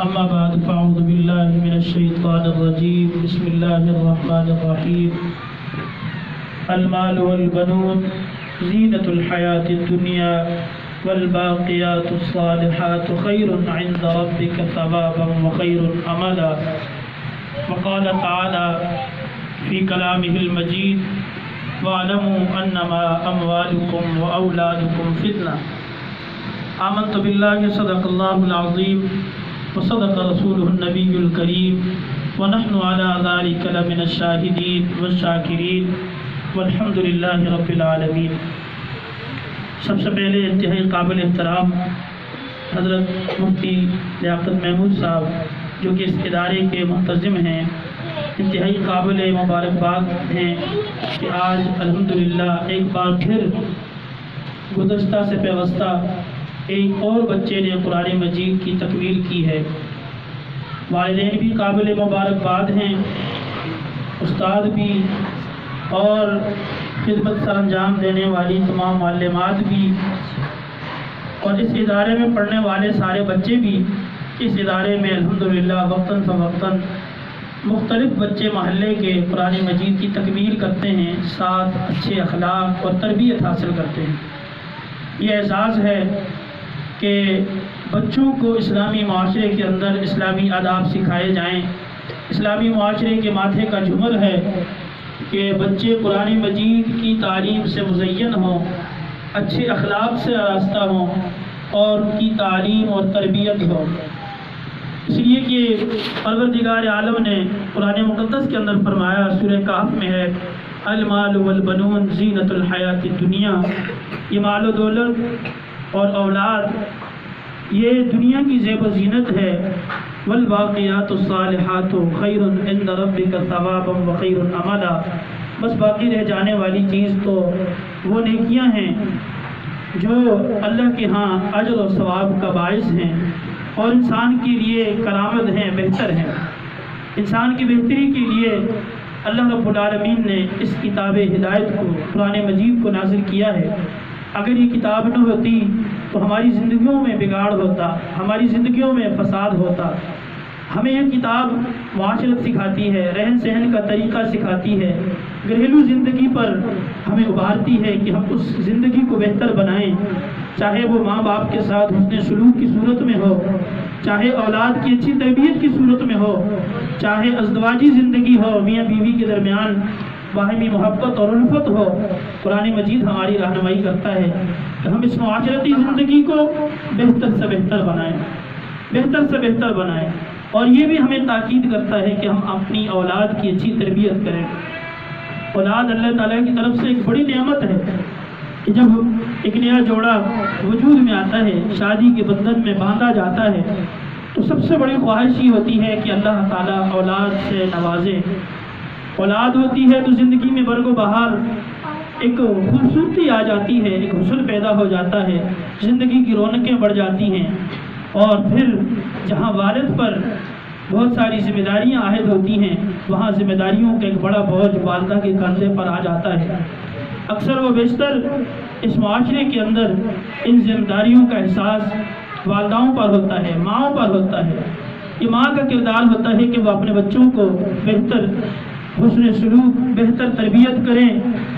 أما بعد فأعوذ بالله من الشيطان الرجيم بسم الله الرحمن الرحيم المال والبنون زينة الحياة الدنيا والباقيات الصالحات خير عند ربك ثوابا وخير أملا وقال تعالى في كلامه المجيد واعلموا أنما أموالكم وأولادكم فتنة آمنت بالله صدق الله العظيم وصدق رسوله النبي الكريم ونحن على ذلك لمن الشاهدين والشاكرين والحمد لله رب العالمين۔ سب سے پہلے انتہائی قابل احترام حضرت مفتی لیاقت محمود صاحب جو کہ اس ادارے کے منتظم ہیں، انتہائی قابل مبارکباد ہیں کہ آج الحمدللہ ایک بار پھر گزشتہ سے پیوستہ ایک اور بچے نے قرآن مجید کی تکمیل کی ہے۔ والدین بھی قابل مبارکباد ہیں، استاد بھی، اور خدمت سر انجام دینے والی تمام معلمات بھی، اور اس ادارے میں پڑھنے والے سارے بچے بھی۔ اس ادارے میں الحمدللہ وقتاً فوقتاً مختلف بچے محلے کے قرآن مجید کی تکمیل کرتے ہیں، ساتھ اچھے اخلاق اور تربیت حاصل کرتے ہیں۔ یہ اعزاز ہے کہ بچوں کو اسلامی معاشرے کے اندر اسلامی آداب سکھائے جائیں۔ اسلامی معاشرے کے ماتھے کا جھمر ہے کہ بچے قرآن مجید کی تعلیم سے مزین ہوں، اچھے اخلاق سے آراستہ ہوں اور ان کی تعلیم اور تربیت ہو۔ اس لیے کہ پروردگار عالم نے قرآن مقدس کے اندر فرمایا، سورہ کہف میں ہے، المال والبنون زینت الحیات الدنیا، یہ مال و دولت اور اولاد یہ دنیا کی زیب و زینت ہے۔ والباقیات الصالحات خیر عند ربک ثوابا وخیر املا، بس باقی رہ جانے والی چیز تو وہ نیکیاں ہیں جو اللہ کے ہاں اجر و ثواب کا باعث ہیں اور انسان کے لیے کرامت ہیں، بہتر ہیں۔ انسان کی بہتری کے لیے اللہ رب العالمین نے اس کتاب ہدایت کو، قرآن مجید کو نازل کیا ہے۔ اگر یہ کتاب نہ ہوتی تو ہماری زندگیوں میں بگاڑ ہوتا، ہماری زندگیوں میں فساد ہوتا۔ ہمیں یہ کتاب معاشرت سکھاتی ہے، رہن سہن کا طریقہ سکھاتی ہے، گھریلو زندگی پر ہمیں ابھارتی ہے کہ ہم اس زندگی کو بہتر بنائیں، چاہے وہ ماں باپ کے ساتھ حسن سلوک کی صورت میں ہو، چاہے اولاد کی اچھی تربیت کی صورت میں ہو، چاہے ازدواجی زندگی ہو، میاں بیوی کے درمیان باہمی محبت اور الفت ہو۔ قرآن مجید ہماری رہنمائی کرتا ہے کہ ہم اس معاشرتی زندگی کو بہتر سے بہتر بنائیں، بہتر سے بہتر بنائیں، اور یہ بھی ہمیں تاکید کرتا ہے کہ ہم اپنی اولاد کی اچھی تربیت کریں۔ اولاد اللہ تعالیٰ کی طرف سے ایک بڑی نعمت ہے کہ جب ایک نیا جوڑا وجود میں آتا ہے، شادی کے بندھن میں باندھا جاتا ہے، تو سب سے بڑی خواہش یہ ہوتی ہے کہ اللہ تعالیٰ اولاد سے نوازے۔ اولاد ہوتی ہے تو زندگی میں برگ و بہار، ایک خوبصورتی آ جاتی ہے، ایک حسن پیدا ہو جاتا ہے، زندگی کی رونقیں بڑھ جاتی ہیں، اور پھر جہاں والد پر بہت ساری ذمہ داریاں عائد ہوتی ہیں، وہاں ذمہ داریوں کا ایک بڑا بوجھ والدہ کے کاندھے پر آ جاتا ہے۔ اکثر و بیشتر اس معاشرے کے اندر ان ذمہ داریوں کا احساس والداؤں پر ہوتا ہے، ماؤں پر ہوتا ہے۔ یہ ماں کا کردار ہوتا ہے کہ وہ اپنے بچوں کو بہتر حسن سلوک، بہتر تربیت کریں،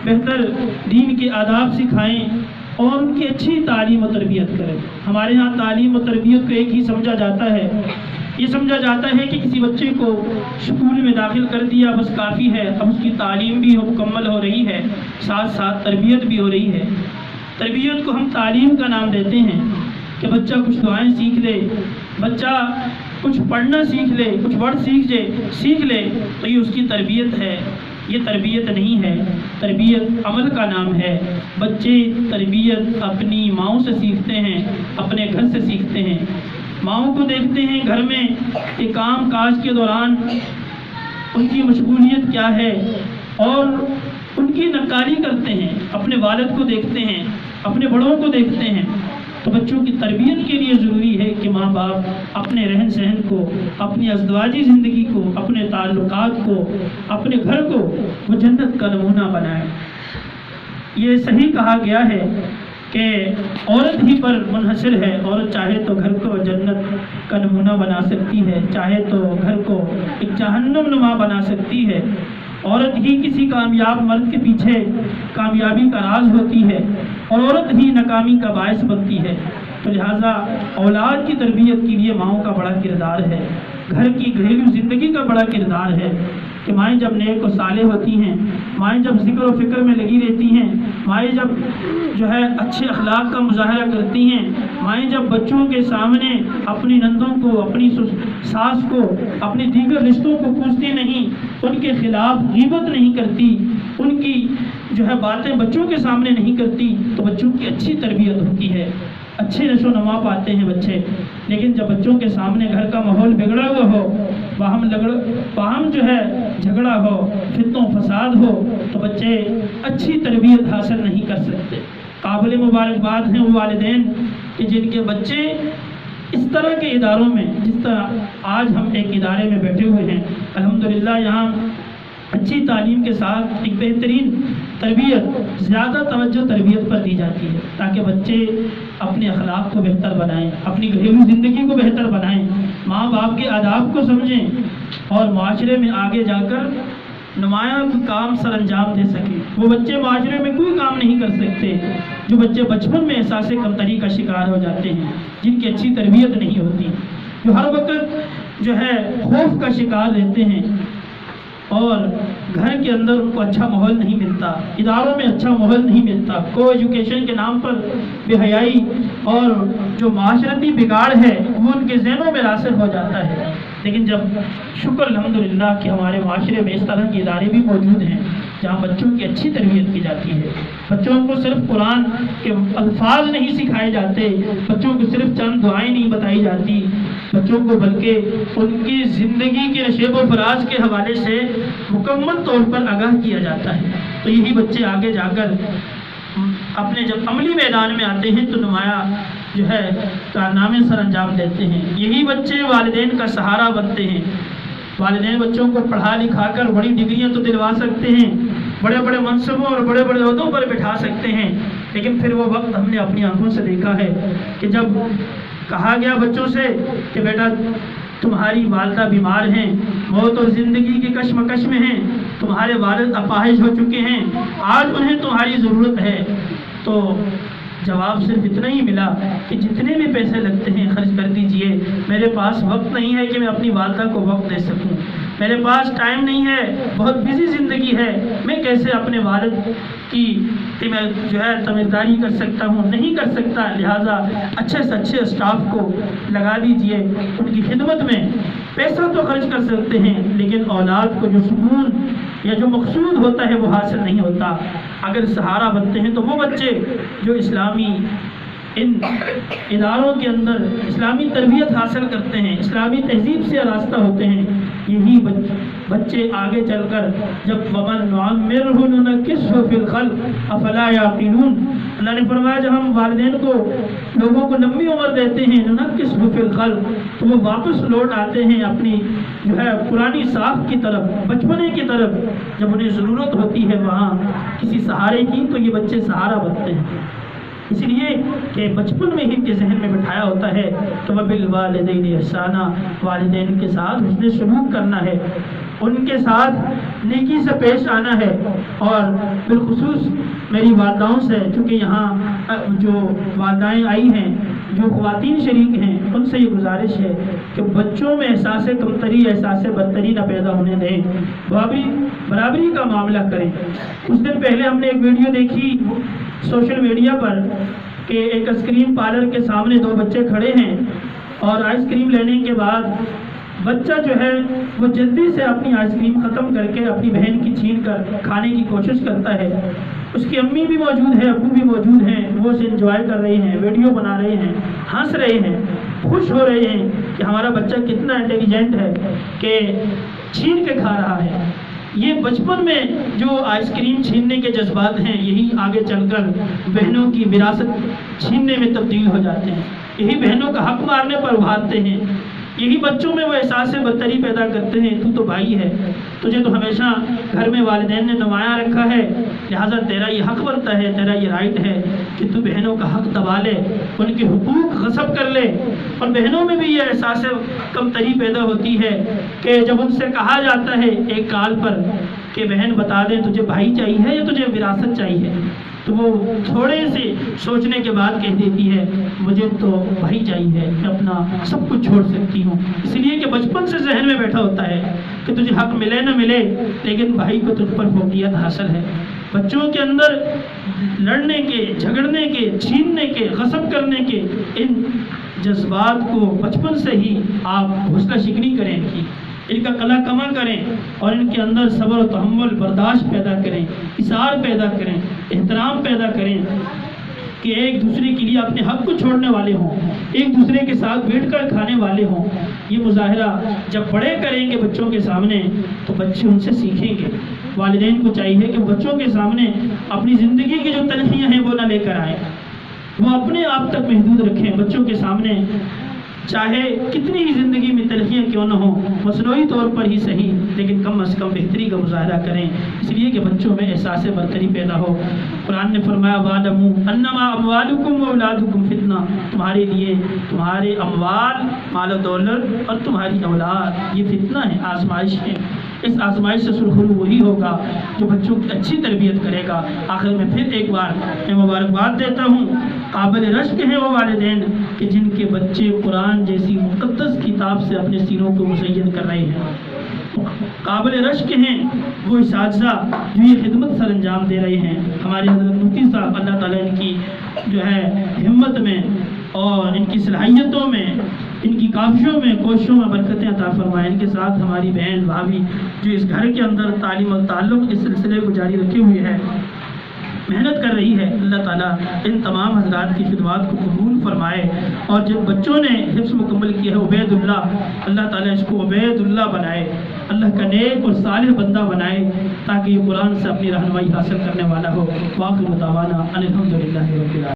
بہتر دین کے آداب سکھائیں اور ان کی اچھی تعلیم و تربیت کریں۔ ہمارے ہاں تعلیم و تربیت کو ایک ہی سمجھا جاتا ہے، یہ سمجھا جاتا ہے کہ کسی بچے کو اسکول میں داخل کر دیا بس کافی ہے، اب اس کی تعلیم بھی مکمل ہو رہی ہے، ساتھ ساتھ تربیت بھی ہو رہی ہے۔ تربیت کو ہم تعلیم کا نام دیتے ہیں کہ بچہ کچھ دعائیں سیکھ لے، بچہ کچھ پڑھنا سیکھ لے، کچھ ورڈ سیکھ لے تو یہ اس کی تربیت ہے۔ یہ تربیت نہیں ہے، تربیت عمل کا نام ہے۔ بچے تربیت اپنی ماؤں سے سیکھتے ہیں، اپنے گھر سے سیکھتے ہیں۔ ماؤں کو دیکھتے ہیں گھر میں کہ کام کاج کے دوران ان کی مشغولیت کیا ہے اور ان کی نقالی کرتے ہیں، اپنے والد کو دیکھتے ہیں، اپنے بڑوں کو دیکھتے ہیں۔ تو بچوں کی تربیت کے لیے ضروری ہے کہ ماں باپ اپنے رہن سہن کو، اپنی ازدواجی زندگی کو، اپنے تعلقات کو، اپنے گھر کو وہ جنت کا نمونہ بنائیں۔ یہ صحیح کہا گیا ہے کہ عورت ہی پر منحصر ہے. عورت چاہے تو گھر کو جنت کا نمونہ بنا سکتی ہے، چاہے تو گھر کو ایک جہنم نما بنا سکتی ہے. عورت ہی کسی کامیاب مرد کے پیچھے کامیابی کا راز ہوتی ہے، اور عورت ہی ناکامی کا باعث بنتی ہے. تو لہٰذا اولاد کی تربیت کے لیے ماؤں کا بڑا کردار ہے، گھر کی گھریلو زندگی کا بڑا کردار ہے کہ مائیں جب نیک و صالح ہوتی ہیں، مائیں جب ذکر و فکر میں لگی رہتی ہیں، مائیں جب اچھے اخلاق کا مظاہرہ کرتی ہیں، مائیں جب بچوں کے سامنے اپنی نندوں کو، اپنی ساس کو، اپنی دیگر رشتوں کو کوستی نہیں، ان کے خلاف غیبت نہیں کرتی، ان کی باتیں بچوں کے سامنے نہیں کرتی، تو بچوں کی اچھی تربیت ہوتی ہے، اچھے نشو و نما پاتے ہیں بچے. لیکن جب بچوں کے سامنے گھر کا ماحول بگڑا ہوا ہو، باہم جھگڑا ہو، فتنہ و فساد ہو، تو بچے اچھی تربیت حاصل نہیں کر سکتے. قابل مبارکباد ہیں وہ والدین کہ جن کے بچے اس طرح کے اداروں میں، جس طرح آج ہم ایک ادارے میں بیٹھے ہوئے ہیں، الحمدللہ یہاں اچھی تعلیم کے ساتھ ایک بہترین تربیت، زیادہ توجہ تربیت پر دی جاتی ہے تاکہ بچے اپنے اخلاق کو بہتر بنائیں، اپنی گھریلو زندگی کو بہتر بنائیں، ماں باپ کے آداب کو سمجھیں اور معاشرے میں آگے جا کر نمایاں کام سر انجام دے سکیں. وہ بچے معاشرے میں کوئی کام نہیں کر سکتے جو بچے بچپن میں احساس کمتری کا شکار ہو جاتے ہیں، جن کی اچھی تربیت نہیں ہوتی، جو ہر وقت خوف کا شکار رہتے ہیں، اور گھر کے اندر ان کو اچھا ماحول نہیں ملتا، اداروں میں اچھا ماحول نہیں ملتا، کو ایجوکیشن کے نام پر بے حیائی اور جو معاشرتی بگاڑ ہے وہ ان کے ذہنوں میں راسخ ہو جاتا ہے. لیکن جب شکر الحمدللہ کہ ہمارے معاشرے میں اس طرح کے ادارے بھی موجود ہیں جہاں بچوں کی اچھی تربیت کی جاتی ہے، بچوں کو صرف قرآن کے الفاظ نہیں سکھائے جاتے، بچوں کو صرف چند دعائیں نہیں بتائی جاتی، بچوں کو بلکہ ان کی زندگی کے نشیب و فراز کے حوالے سے مکمل طور پر آگاہ کیا جاتا ہے. تو یہی بچے آگے جا کر اپنے جب عملی میدان میں آتے ہیں تو نمایاں کارنامے سر انجام دیتے ہیں. یہی بچے والدین کا سہارا بنتے ہیں. والدین بچوں کو پڑھا لکھا کر بڑی ڈگریاں تو دلوا سکتے ہیں، بڑے بڑے منصبوں اور بڑے بڑے عہدوں پر بٹھا سکتے ہیں، لیکن پھر وہ وقت ہم نے اپنی آنکھوں سے دیکھا ہے کہ جب کہا گیا بچوں سے کہ بیٹا تمہاری والدہ بیمار ہیں، موت اور زندگی کے کشمکش میں ہیں، تمہارے والد اپاہج ہو چکے ہیں، آج انہیں تمہاری ضرورت ہے، تو جواب صرف اتنا ہی ملا کہ جتنے بھی پیسے لگتے ہیں خرچ کر دیجئے، میرے پاس وقت نہیں ہے کہ میں اپنی والدہ کو وقت دے سکوں، میرے پاس ٹائم نہیں ہے، بہت بزی زندگی ہے، میں کیسے اپنے والد کی میں تمیزداری کر سکتا ہوں، نہیں کر سکتا. لہٰذا اچھے سے اچھے اسٹاف کو لگا دیجئے ان کی خدمت میں. پیسہ تو خرچ کر سکتے ہیں لیکن اولاد کو جو سکون یا جو مقصود ہوتا ہے وہ حاصل نہیں ہوتا. اگر سہارا بنتے ہیں تو وہ بچے جو اسلامی ان اداروں کے اندر اسلامی تربیت حاصل کرتے ہیں، اسلامی تہذیب سے آراستہ ہوتے ہیں، یہی بچے آگے چل کر جب وَمَن نُعَمِّرْهُ نُنَكِّسْهُ فِي الْخَلْقِ أَفَلَا يَعْقِلُونَ، اللہ نے فرمایا جب ہم والدین کو لوگوں کو لمبی عمر دیتے ہیں نُنَكِّسْهُ فِي الْخَلْقِ، تو وہ واپس لوٹ آتے ہیں اپنی پرانی ساکھ کی طرف، بچپنے کی طرف. جب انہیں ضرورت ہوتی ہے وہاں کسی سہارے کی تو یہ بچے سہارا بنتے ہیں. اس لیے کہ بچپن میں ہی ان کے ذہن میں بٹھایا ہوتا ہے تو وَبِالْوَالِدَيْنِ إِحْسَانًا، والدین کے ساتھ حسن سلوک کرنا ہے، ان کے ساتھ نیکی سے پیش آنا ہے. اور بالخصوص میری والداؤں سے، چونکہ یہاں جو والدائیں آئی ہیں، جو خواتین شریک ہیں، ان سے یہ گزارش ہے کہ بچوں میں احساس کمتری، احساس برتری نہ پیدا ہونے دیں، برابری کا معاملہ کریں. کچھ دن پہلے ہم نے ایک ویڈیو دیکھی سوشل میڈیا پر کہ ایک آئس کریم پارلر کے سامنے دو بچے کھڑے ہیں اور آئس کریم لینے کے بعد بچہ وہ جلدی سے اپنی آئس کریم ختم کر کے اپنی بہن کی چھین کر کھانے کی کوشش کرتا ہے. اس کی امی بھی موجود ہے، ابو بھی موجود ہیں، وہ اسے انجوائے کر رہے ہیں، ویڈیو بنا رہے ہیں، ہنس رہے ہیں، خوش ہو رہے ہیں کہ ہمارا بچہ کتنا انٹیلیجنٹ ہے کہ چھین کے کھا رہا ہے. یہ بچپن میں جو آئس کریم چھیننے کے جذبات ہیں یہی آگے چل کر بہنوں کی وراثت چھیننے میں تبدیل ہو جاتے ہیں، یہی بہنوں کا حق مارنے پر ابھارتے ہیں. یہی بچوں میں وہ احساس برتری پیدا کرتے ہیں، تو بھائی ہے، تجھے تو ہمیشہ گھر میں والدین نے نمایاں رکھا ہے، لہٰذا تیرا یہ حق بنتا ہے، تیرا یہ رائٹ ہے کہ تو بہنوں کا حق دبا لے، ان کے حقوق غصب کر لے۔ اور بہنوں میں بھی یہ احساس کمتری پیدا ہوتی ہے کہ جب ان سے کہا جاتا ہے ایک کال پر کہ بہن بتا دے تجھے بھائی چاہیے یا تجھے وراثت چاہیے، تو وہ تھوڑے سے سوچنے کے بعد کہہ دیتی ہے مجھے تو بھائی چاہیے، میں اپنا سب کچھ چھوڑ سکتی ہوں، اس لیے کہ بچپن سے ذہن میں بیٹھا ہوتا ہے کہ تجھے حق ملے نہ ملے لیکن بھائی کو تجھ پر فوقیت حاصل ہے۔ بچوں کے اندر لڑنے کے، جھگڑنے کے، چھیننے کے، غصب کرنے کے ان جذبات کو بچپن سے ہی آپ حوصلہ شکنی کریں، ان کا قلع کما کریں اور ان کے اندر صبر و تحمل، برداشت پیدا کریں، اثار پیدا کریں، احترام پیدا کریں کہ ایک دوسرے کے لیے اپنے حق کو چھوڑنے والے ہوں، ایک دوسرے کے ساتھ بیٹھ کر کھانے والے ہوں۔ یہ مظاہرہ جب بڑے کریں گے بچوں کے سامنے تو بچے ان سے سیکھیں گے۔ والدین کو چاہیے کہ بچوں کے سامنے اپنی زندگی کی جو تلخیاں ہیں وہ نہ لے کر آئیں، وہ اپنے آپ تک محدود رکھیں۔ بچوں کے سامنے چاہے کتنی ہی زندگی میں تلخیاں کیوں نہ ہوں، مصنوعی طور پر ہی صحیح، لیکن کم از کم بہتری کا مظاہرہ کریں، اس لیے کہ بچوں میں احساس برتری پیدا ہو۔ قرآن نے فرمایا وَاعْلَمُوا أَنَّمَا أَمْوَالُكُمْ وَأَوْلَادُكُمْ فِتْنَةٌ، تمہارے لیے تمہارے اموال، مال و دولت اور تمہاری اولاد یہ فتنہ ہے، آزمائش ہے۔ اس آزمائش سے سرخرو وہی ہوگا جو بچوں کی اچھی تربیت کرے گا۔ آخر میں پھر ایک بار میں مبارکباد دیتا ہوں، قابل رشک ہیں وہ والدین کہ جن کے بچے قرآن جیسی مقدس کتاب سے اپنے سینوں کو مزین کر رہے ہیں۔ قابل رشک ہیں وہ اساتذہ جو یہ خدمت سر انجام دے رہے ہیں۔ ہمارے حضرت مفتی صاحب، اللہ تعالیٰ ان کی جو ہے ہمت میں اور ان کی صلاحیتوں میں، ان کی کاوشوں میں، کوششوں میں برکتیں عطا فرمائیں۔ ان کے ساتھ ہماری بہن بھابھی جو اس گھر کے اندر تعلیم و تعلق اس سلسلے کو جاری رکھے ہوئے ہے، محنت کر رہی ہے، اللہ تعالیٰ ان تمام حضرات کی خدمات کو قبول فرمائے۔ اور جن بچوں نے حفظ مکمل کیا ہے عبید اللہ، اللہ تعالیٰ اس کو عبید اللہ بنائے، اللہ کا نیک اور صالح بندہ بنائے تاکہ یہ قرآن سے اپنی رہنمائی حاصل کرنے والا ہو۔ وآخر دعوانا ان الحمد للہ رب العالمین۔